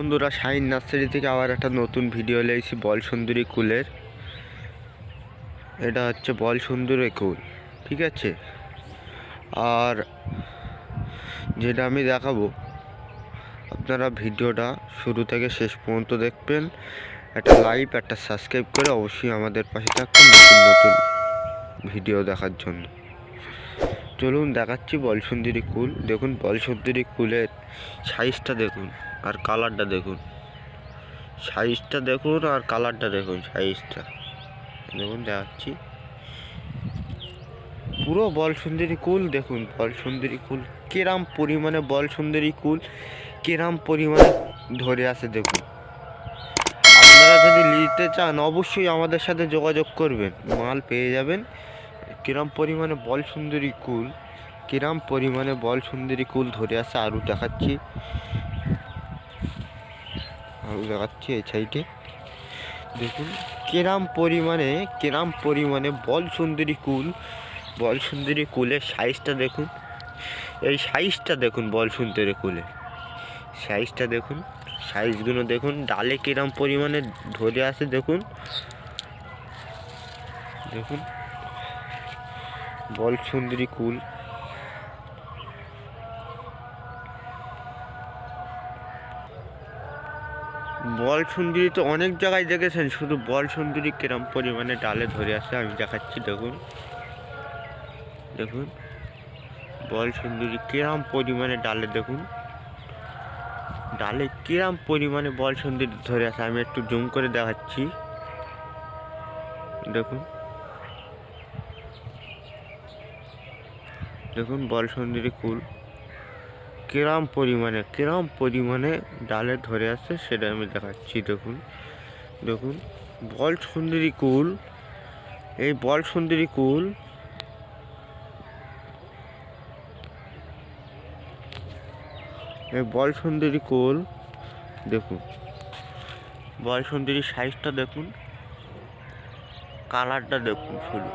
বন্ধুরা, shine nursery থেকে আবার একটা নতুন ভিডিও লেগেছি বল সুন্দরী কুলের। এটা হচ্ছে বল সুন্দরী কুল, ঠিক আছে। আর যেটা আমি দেখাবো, আপনারা ভিডিওটা শুরু থেকে শেষ পর্যন্ত দেখবেন। একটা লাইক একটা সাবস্ক্রাইব করে অবশ্যই আমাদের পাশে থাকবেন নতুন নতুন ভিডিও দেখার জন্য। চলুন দেখাচ্ছি বল সুন্দরী কুল। দেখুন বল সুন্দরী কুলের সাইজটা দেখুন আর কালারটা দেখুন। সাইজটা দেখুন আর কালারটা দেখুন। সাইজটা দেখুন, দেখাচ্ছি পুরো বল সুন্দরী কুল। দেখুন বল সুন্দরী কুল কিরাম পরিমাণে, বল সুন্দরী কুল কিরাম পরিমাণে ধরে আছে দেখুন। আপনারা যদি নিতে চান অবশ্যই আমাদের সাথে যোগাযোগ করবেন, মাল পেয়ে যাবেন। কিরাম পরিমাণে বল সুন্দরী কুল, কিরাম পরিমাণে বল সুন্দরী কুল ধরে আছে। আরও দেখাচ্ছি, এই সাইডে দেখুন কিরাম পরিমাণে বল সুন্দরী কুল। বল সুন্দরী কুলের সাইজটা দেখুন, এই সাইজটা দেখুন। বল সুন্দরী কুলের সাইজটা দেখুন, সাইজগুলো দেখুন। ডালে কিরাম পরিমাণে ধরে আছে দেখুন। দেখুন বল সুন্দরী কুল। বল সুন্দরী তো অনেক জায়গায় দেখেছেন, শুধু বল সুন্দরী কিরম পরিমাণে ডালে ধরে আসে আমি দেখাচ্ছি। দেখুন দেখুন বল সুন্দরী কিরম পরিমাণে ডালে, দেখুন ডালে কিরম পরিমাণে বল সুন্দরী ধরে আসে। আমি একটু জুম করে দেখাচ্ছি। দেখুন দেখুন বল সুন্দরী কুল কিরম পরিমাণে ডালে ধরে আছে সেটা আমি দেখাচ্ছি। দেখুন দেখুন বল সুন্দরী কুল, এই বল সুন্দরী কুল দেখুন। বল সুন্দরী সাইজটা দেখুন, কালারটা দেখুন শুধু।